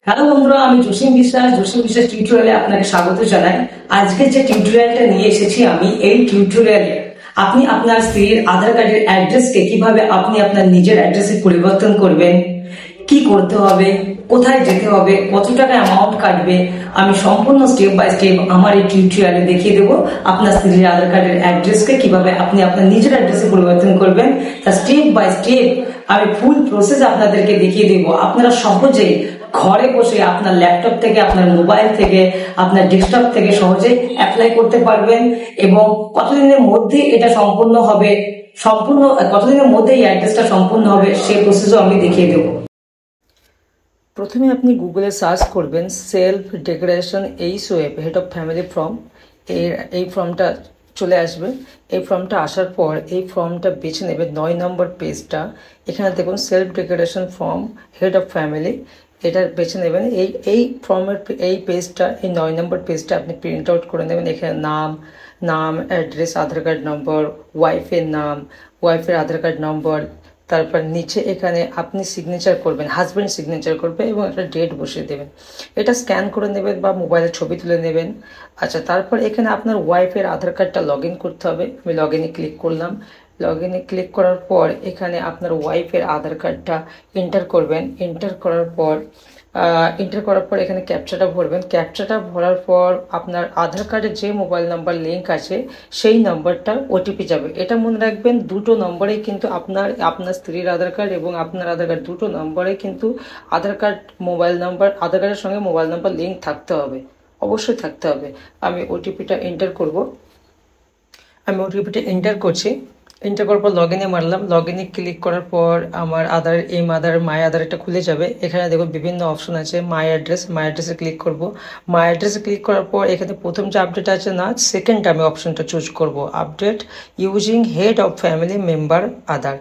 Hello বন্ধুরা, আমি জসিম বিশ্বাস টিউটোরিয়ালে আপনাকে স্বাগত জানাই। আজকে যে টিউটোরিয়ালটা নিয়ে এসেছি আমি, এই টিউটোরিয়ালে আপনি আপনার স্ত্রীর আধার কার্ডের অ্যাড্রেসকে কিভাবে আপনি আপনার নিজের অ্যাড্রেসে পরিবর্তন করবেন, কি করতে হবে, কোথায় যেতে হবে, কত টাকা অ্যামাউন্ট কাটবে, আমি সম্পূর্ণ স্টেপ বাই স্টেপ আমার এই টিউটোরিয়ালে দেখিয়ে দেবো। আপনার স্ত্রীর আধার কার্ডের অ্যাড্রেসকে কিভাবে আপনি আপনার নিজের অ্যাড্রেসে পরিবর্তন করবেন, তা স্টেপ বাই স্টেপ আমি ফুল প্রসেস আপনাদেরকে দেখিয়ে দেবো। আপনারা সহজেই ঘরে বসে আপনার ল্যাপটপ থেকে, আপনার মোবাইল থেকে, আপনার ডেস্কটপ থেকে সহজেই অ্যাপ্লাই করতে পারবেন। এবং কতদিনের মধ্যে এটা সম্পূর্ণ হবে, কতদিনের মধ্যে এই অ্যাড্রেসটা সম্পূর্ণ হবে, সেই প্রসেসও আমি দেখিয়ে দেবো। প্রথমে আপনি গুগলে সার্চ করবেন self declaration HOF head of family form. এই ফর্মটা চলে আসবে। এই ফর্মটা আসার পর এই ফর্মটা বেছে নেবে 9 নম্বর পেজটা। এখানে দেখুন self declaration form head of family, এটা বেছে নেবেন। এই ফর্মের এই পেজটা, এই 9 নম্বর পেজটা আপনি প্রিন্ট আউট করে নেবেন। এখানে নাম অ্যাড্রেস, আধার কার্ড নম্বর, ওয়াইফের নাম, ওয়াইফের আধার কার্ড নম্বর, তারপর নিচে এখানে আপনি সিগনেচার করবেন, হাজব্যান্ড সিগনেচার করবে এবং একটা ডেট বসিয়ে দেবেন। এটা স্ক্যান করে নেবেন বা মোবাইলে ছবি তুলে নেবেন। আচ্ছা, তারপর এখানে আপনার ওয়াইফের আধার কার্ডটা লগ ইন করতে হবে। আমি লগ ইনে ক্লিক করলাম। লগ ইনে ক্লিক করার পর এখানে আপনার ওয়াইফের আধার কার্ডটা এন্টার করবেন। এন্টার করার পর এখানে ক্যাপচাটা ভরবেন। ক্যাপচাটা ভরার পর আপনার আধার কার্ডের যে মোবাইল নাম্বার লিঙ্ক আছে সেই নাম্বারটা ওটিপি যাবে। এটা মনে রাখবেন, দুটো নম্বরেই কিন্তু আপনার স্ত্রীর আধার কার্ড এবং আপনার আধার কার্ড, দুটো নম্বরে কিন্তু আধার কার্ডের সঙ্গে মোবাইল নাম্বার লিঙ্ক থাকতে হবে, অবশ্যই থাকতে হবে। আমি ওটিপিটা এন্টার করছি। এন্টার করার পর লগ ইনে মারলাম। লগ ইনে ক্লিক করার পর আমার মাই আধার এটা খুলে যাবে। এখানে দেখুন বিভিন্ন অপশন আছে। মাই অ্যাড্রেসে ক্লিক করব। মাই অ্যাড্রেসে ক্লিক করার পর এখানে প্রথম যে আপডেট আছে না, সেকেন্ড আমি অপশনটা চুজ করব, update using head of family member Aadhaar.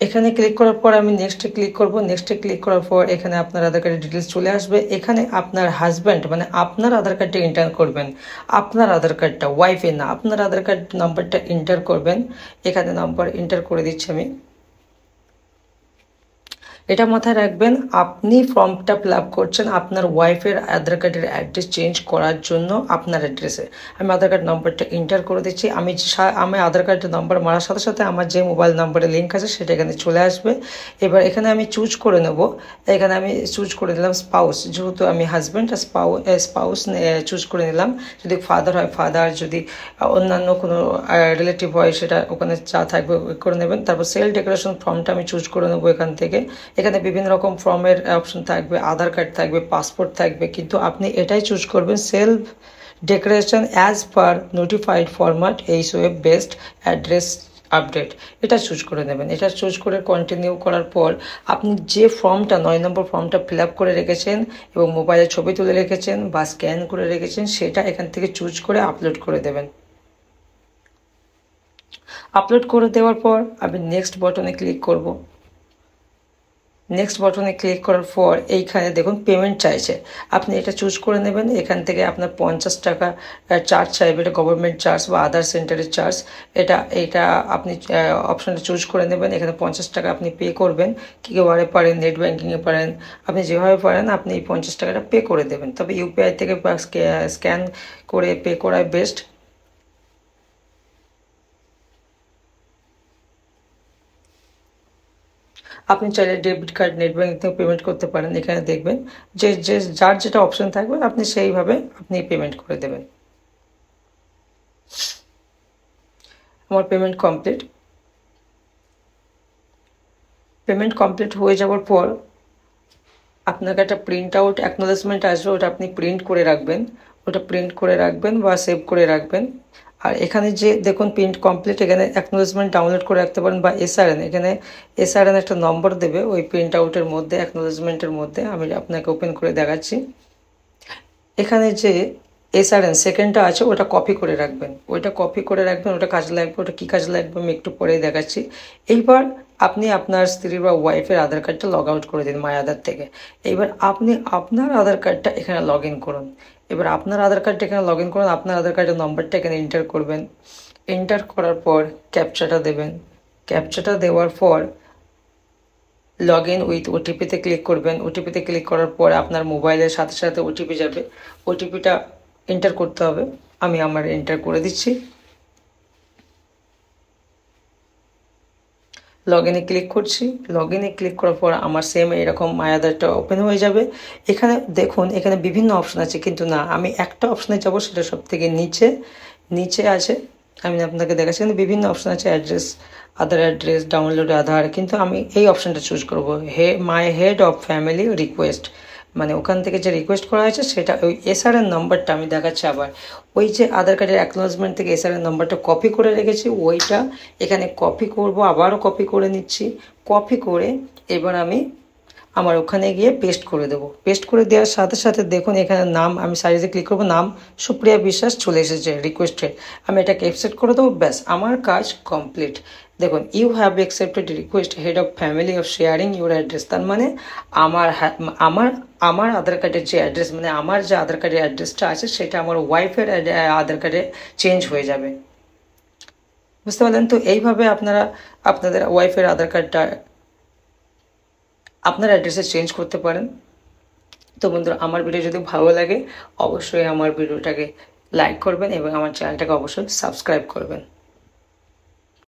এখানে ক্লিক করার পর আমি নেক্সটে ক্লিক করব। নেক্সটে ক্লিক করার পর এখানে আপনার আধার কার্ডের ডিটেলস চলে আসবে। এখানে আপনার হাজব্যান্ড মানে আপনার আধার কার্ডটা এন্টার করবেন, আপনার আধার কার্ডটা, ওয়াইফের না, আপনার আধার কার্ড নাম্বারটা এন্টার করবেন। এখানে নাম্বার এন্টার করে দিচ্ছি আমি। এটা মাথায় রাখবেন, আপনি ফর্মটা ফিল আপ করছেন আপনার ওয়াইফের আধার কার্ডের অ্যাড্রেস চেঞ্জ করার জন্য আপনার অ্যাড্রেসে। আমি আধার কার্ড নাম্বারটা এন্টার করে দিচ্ছি। আমি আধার কার্ডের নাম্বার মারার সাথে সাথে আমার যে মোবাইল নাম্বারে লিঙ্ক আছে সেটা এখানে চলে আসবে। এবার এখানে আমি চুজ করে নেব। এখানে আমি চুজ করে দিলাম স্পাউস, যেহেতু আমি হাজব্যান্ড, স্পাউস চুজ করে নিলাম। যদি ফাদার হয় ফাদার, যদি অন্যান্য কোনো রিলেটিভ হয় সেটা ওখানে যা থাকবে করে নেবেন। তারপর সেলফ ডিক্লারেশন ফর্মটা আমি চুজ করে নেবো এখান থেকে। এখানে বিভিন্ন রকম ফর্মের অপশন থাকবে, আধার কার্ড থাকবে, পাসপোর্ট থাকবে, কিন্তু আপনি এটাই চুজ করবেন self declaration as per notified format HOF based address update. এটা চুজ করে নেবেন। এটা চুজ করে কন্টিনিউ করার পর আপনি যে ফর্মটা 9 নম্বর ফর্মটা ফিল আপ করে রেখেছেন এবং মোবাইলে ছবি তুলে রেখেছেন বা স্ক্যান করে রেখেছেন, সেটা এখান থেকে চুজ করে আপলোড করে দেবেন। আপলোড করে দেওয়ার পর আমি নেক্সট বাটনে ক্লিক করব। নেক্সট বাটনে ক্লিক করার পর এইখানে দেখুন পেমেন্ট চাইছে, আপনি এটা চুজ করে নেবেন। এখান থেকে আপনার 50 টাকা চার্জ চাইবে, এটা গভর্নমেন্ট চার্জ বা আধার সেন্টারের চার্জ। এটা আপনি অপশানটা চুজ করে নেবেন। এখানে 50 টাকা আপনি পে করবেন। কিভাবে পারেন, নেট ব্যাঙ্কিংয়ে পারেন, আপনি যেভাবে পারেন আপনি এই 50 টাকাটা পে করে দেবেন। তবে ইউপিআই থেকে স্ক্যান করে পে করাই বেস্ট। আপনি চাইলে ডেবিট কার্ড, নেট ব্যাঙ্কিং থেকে পেমেন্ট করতে পারেন। এখানে দেখবেন যে যার যেটা অপশন থাকবে আপনি সেইভাবে আপনি পেমেন্ট করে দেবেন। আমার পেমেন্ট কমপ্লিট হয়ে যাওয়ার পর আপনাকে একটা প্রিন্ট আউট অ্যাকনোলেজমেন্ট আসবে, ওটা আপনি প্রিন্ট করে রাখবেন বা সেভ করে রাখবেন। আর এখানে যে দেখুন প্রিন্ট কমপ্লিট, এখানে অ্যাকনোলেজমেন্ট ডাউনলোড করে রাখতে পারেন বা এসআরএন, এখানে এসআরএন একটা নম্বর দেবে ওই প্রিন্ট আউটের মধ্যে, অ্যাকনোলেজমেন্টের মধ্যে। আমি আপনাকে ওপেন করে দেখাচ্ছি। এখানে যে এসআরএন সেকেন্ডটা আছে ওটা কপি করে রাখবেন, ওটা কাজে লাগবে। ওটা কী কাজে লাগবে আমি একটু পরেই দেখাচ্ছি। এইবার আপনি আপনার স্ত্রীর বা ওয়াইফের আধার কার্ডটা লগ আউট করে দিন মাই আধার থেকে। এইবার আপনি আপনার আধার কার্ডটা এখানে লগ ইন করুন। আপনার আধার আধার কার্ডের নম্বরটা এখানে এন্টার করবেন। এন্টার করার পর ক্যাপচাটা দেবেন। ক্যাপচাটা দেওয়ার পর লগ ইন উইথ ওটিপিতে ক্লিক করবেন। ওটিপিতে ক্লিক করার পর আপনার মোবাইলের সাথে সাথে ওটিপি যাবে, ওটিপিটা এন্টার করতে হবে। আমি আমার এন্টার করে দিচ্ছি। লগ ইনে ক্লিক করছি। লগ ইনে ক্লিক করার পর আমার সেম এরকম মাই আধারটা ওপেন হয়ে যাবে। এখানে দেখুন এখানে বিভিন্ন অপশন আছে, কিন্তু না, আমি একটা অপশনে যাব, সেটা সব থেকে নিচে নিচে আছে। আমি আপনাকে দেখাচ্ছি কিন্তু বিভিন্ন অপশন আছে, অ্যাড্রেস, আধার অ্যাড্রেস, ডাউনলোড আধার, কিন্তু আমি এই অপশনটা চুজ করব, my head of family request. মানে ওখান থেকে যে রিকোয়েস্ট করা হয়েছে সেটা, ওই এসআর এর নাম্বারটা আমি দেখাচ্ছি আবার। ওই যে আধার কার্ডের অ্যাকনোলেজমেন্ট থেকে এসআর এর নাম্বারটা কপি করে রেখেছি, ওইটা এখানে কপি করব, আবারও কপি করে নিচ্ছি। কপি করে এবার আমি আমার ওখানে গিয়ে পেস্ট করে দেবো। পেস্ট করে দেওয়ার সাথে সাথে দেখুন এখানে নাম, আমি সাইজে ক্লিক করবো, নাম সুপ্রিয়া বিশ্বাস চলে এসেছে রিকোয়েস্টে। আমি এটাকে অ্যাকসেপ্ট করে দেবো, ব্যাস আমার কাজ কমপ্লিট। দেখুন, you have accepted request head of family of sharing your address. তার মানে আমার আমার আমার আধার কার্ডের যে অ্যাড্রেস, মানে আমার যে আধার কার্ডের অ্যাড্রেসটা আছে সেটা আমার ওয়াইফের আধার কার্ডে চেঞ্জ হয়ে যাবে। বুঝতে পারলেন তো? এইভাবে আপনারা আপনাদের ওয়াইফের আধার কার্ডটা আপনার অ্যাড্রেসে চেঞ্জ করতে পারেন। তো বন্ধুরা, আমার ভিডিও যদি ভালো লাগে অবশ্যই আমার ভিডিওটাকে লাইক করবেন এবং আমার চ্যানেলটাকে অবশ্যই সাবস্ক্রাইব করবেন।